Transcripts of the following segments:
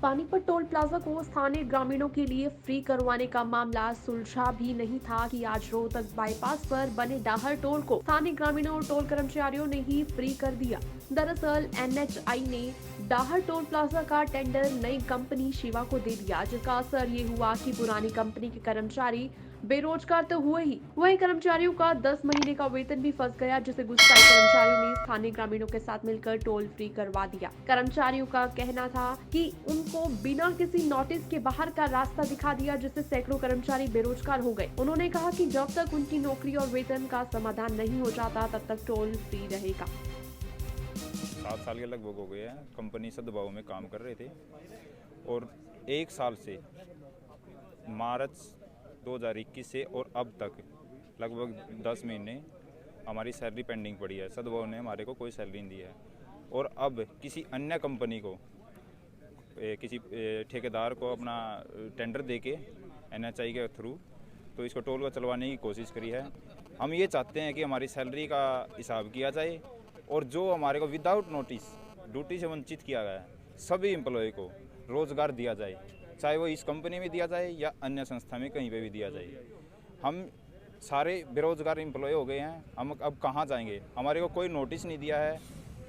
Panipat toll plaza को स्थानीय ग्रामीणों के लिए फ्री करवाने का मामला सुलझा भी नहीं था कि आज रोहतक बाईपास पर बने डाहर टोल को स्थानीय ग्रामीणों और टोल कर्मचारियों ने ही फ्री कर दिया। दरअसल एनएचआई ने डाहर टोल प्लाजा का टेंडर नई कंपनी शिवा को दे दिया, जिसका असर ये हुआ कि पुरानी कंपनी के कर्मचारी बेरोजगार तो हुए ही, वहीं कर्मचारियों का 10 महीने का वेतन भी फंस गया, जिसे गुस्साए कर्मचारियों ने स्थानीय ग्रामीणों के साथ मिलकर टोल फ्री करवा दिया। कर्मचारियों का कहना था कि उनको बिना किसी नोटिस के बाहर का रास्ता दिखा दिया, जिससे सैकड़ों कर्मचारी बेरोजगार हो गए। उन्होंने कहा कि जब तक उनकी नौकरी और वेतन का समाधान नहीं हो जाता तब तक टोल फ्री रहेगा। 7 साल के लगभग हो गए हैं कंपनी सद्भाव में काम कर रहे थे और 1 साल से मार्च 2021 से और अब तक लगभग 10 महीने हमारी सैलरी पेंडिंग पड़ी है। सद्भाव ने हमारे को कोई सैलरी नहीं दी है और अब किसी अन्य कंपनी को किसी ठेकेदार को अपना टेंडर देके एनएचआई के थ्रू तो इसको टोल को चलवाने की कोशिश करी है। हम ये चाहते हैं कि हमारी सैलरी का हिसाब किया जाए और जो हमारे को विदाउट नोटिस ड्यूटी से वंचित किया गया है सभी एम्प्लॉय को रोज़गार दिया जाए, चाहे वो इस कंपनी में दिया जाए या अन्य संस्था में कहीं पे भी दिया जाए। हम सारे बेरोजगार एम्प्लॉय हो गए हैं, हम अब कहाँ जाएंगे? हमारे को कोई नोटिस नहीं दिया है,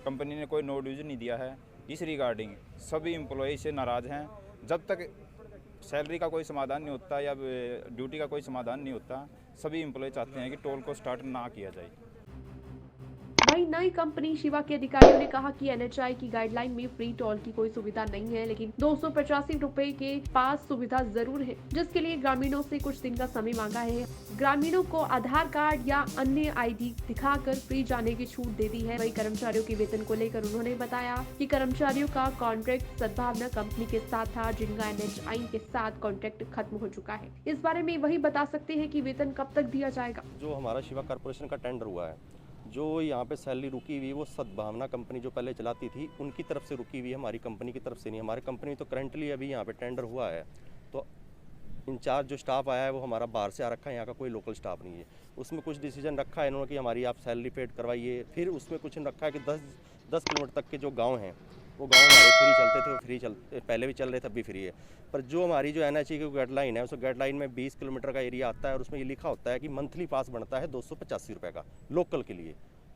कंपनी ने कोई नोटिस नहीं दिया है। इस रिगार्डिंग सभी एम्प्लॉय से नाराज़ हैं। जब तक सैलरी का कोई समाधान नहीं होता या ड्यूटी का कोई समाधान नहीं होता, सभी एम्प्लॉय चाहते हैं कि टोल को स्टार्ट ना किया जाए। वहीं नई कंपनी शिवा के अधिकारियों ने कहा कि एनएचआई की गाइडलाइन में फ्री टोल की कोई सुविधा नहीं है, लेकिन 285 रुपए के पास सुविधा जरूर है, जिसके लिए ग्रामीणों से कुछ दिन का समय मांगा है। ग्रामीणों को आधार कार्ड या अन्य आईडी दिखाकर फ्री जाने की छूट दे दी है। वहीं कर्मचारियों के वेतन को लेकर उन्होंने बताया कि कर्मचारियों का कॉन्ट्रैक्ट सद्भावना कंपनी के साथ था, जिनका एनएचआई के साथ कॉन्ट्रैक्ट खत्म हो चुका है। इस बारे में वही बता सकते हैं कि वेतन कब तक दिया जाएगा। जो हमारा शिवा कॉर्पोरेशन का टेंडर हुआ है, जो यहाँ पे सैलरी रुकी हुई वो सद्भावना कंपनी जो पहले चलाती थी उनकी तरफ से रुकी हुई है, हमारी कंपनी की तरफ से नहीं। हमारी कंपनी तो करंटली अभी यहाँ पे टेंडर हुआ है, तो इंचार्ज जो स्टाफ आया है वो हमारा बाहर से आ रखा है, यहाँ का कोई लोकल स्टाफ नहीं है। उसमें कुछ डिसीजन रखा है इन्होंने कि हमारी आप सैलरी पेड करवाइए। फिर उसमें कुछ रखा है कि 10 किलोमीटर तक के जो गाँव हैं वो गाँव हमारे फ्री चलते थे, वो फ्री चलते पहले भी चल रहे थे, अब भी फ्री है। पर जो हमारी जो एनएचआई की गाइडलाइन है, उस गाइडलाइन में 20 किलोमीटर का एरिया आता है और उसमें ये लिखा होता है कि मंथली पास बनता है 285 रुपये का लोकल के लिए।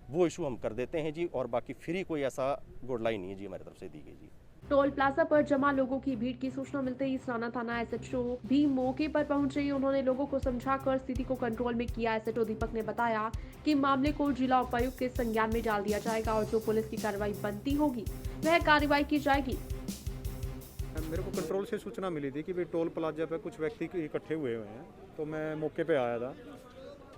वो इशू हम कर देते हैं जी, और बाकी फ्री कोई ऐसा गाइडलाइन नहीं है जी हमारी तरफ से दी गई जी। टोल प्लाजा पर जमा लोगों की भीड़ की सूचना मिलते ही सराना थाना एसएचओ भी मौके पर पहुंचे। उन्होंने लोगों को समझाकर स्थिति को कंट्रोल में किया। एसएचओ दीपक ने बताया कि मामले को जिला उपायुक्त के संज्ञान में डाल दिया जाएगा और जो पुलिस की कार्रवाई बनती होगी वह कार्रवाई की जाएगी। मेरे को कंट्रोल से सूचना मिली थी कि भाई टोल प्लाजा पे कुछ व्यक्ति इकट्ठे हुए हैं, तो मैं मौके पे आया था।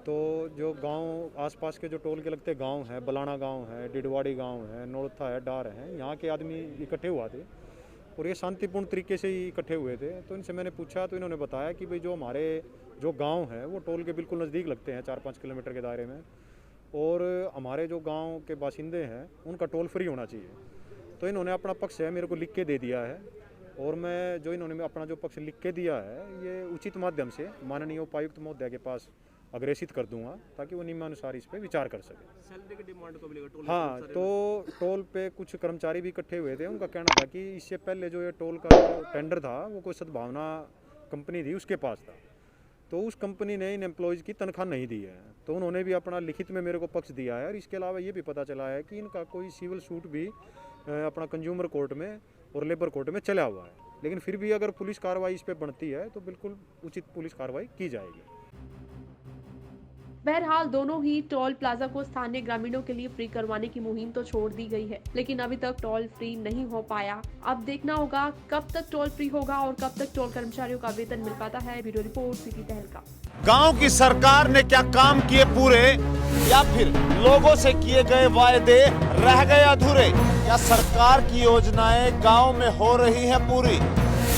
तो जो गांव आसपास के जो टोल के लगते गांव हैं, बलाना गांव है, डिडवाड़ी गांव है, नोड़था है, डार है, यहाँ के आदमी इकट्ठे हुआ थे और ये शांतिपूर्ण तरीके से ही इकट्ठे हुए थे। तो इनसे मैंने पूछा तो इन्होंने बताया कि भाई जो हमारे जो गांव है वो टोल के बिल्कुल नज़दीक लगते हैं, 4-5 किलोमीटर के दायरे में, और हमारे जो गाँव के बाशिंदे हैं उनका टोल फ्री होना चाहिए। तो इन्होंने अपना पक्ष है मेरे को लिख के दे दिया है और मैं जो इन्होंने अपना जो पक्ष लिख के दिया है ये उचित माध्यम से माननीय उपायुक्त महोदय के पास अग्रेसित कर दूंगा, ताकि वो नियमानुसार इस पे विचार कर सके। सैलरी की डिमांड को मिलेगा टोल? हाँ, तो टोल पे कुछ कर्मचारी भी इकट्ठे हुए थे। उनका कहना था कि इससे पहले जो ये टोल का टेंडर था वो कोई सद्भावना कंपनी थी, उसके पास था, तो उस कंपनी ने इन एम्प्लॉयज़ की तनख्वाह नहीं दी है। तो उन्होंने भी अपना लिखित में मेरे को पक्ष दिया है। और इसके अलावा ये भी पता चला है कि इनका कोई सिविल सूट भी अपना कंज्यूमर कोर्ट में और लेबर कोर्ट में चला हुआ है। लेकिन फिर भी अगर पुलिस कार्रवाई इस पर बनती है तो बिल्कुल उचित पुलिस कार्रवाई की जाएगी। बहरहाल दोनों ही टोल प्लाजा को स्थानीय ग्रामीणों के लिए फ्री करवाने की मुहिम तो छोड़ दी गई है, लेकिन अभी तक टोल फ्री नहीं हो पाया। अब देखना होगा कब तक टोल फ्री होगा और कब तक टोल कर्मचारियों का वेतन मिल पाता है। ब्यूरो रिपोर्ट, सिटी तहलका। गांव की सरकार ने क्या काम किए पूरे, या फिर लोगों से किए गए वायदे रह गए अधूरे? या सरकार की योजनाएं गांव में हो रही हैं पूरी,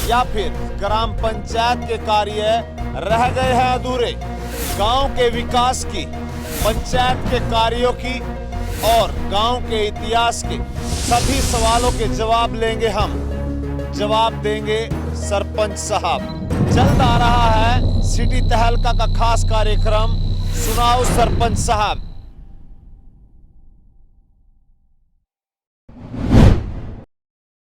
या फिर ग्राम पंचायत के कार्य रह गए हैं अधूरे? गांव के विकास की, पंचायत के कार्यों की और गांव के इतिहास के सभी सवालों के जवाब लेंगे हम, जवाब देंगे सरपंच साहब। जल्द आ रहा है सिटी तहलका का खास कार्यक्रम, सुनाओ सरपंच साहब।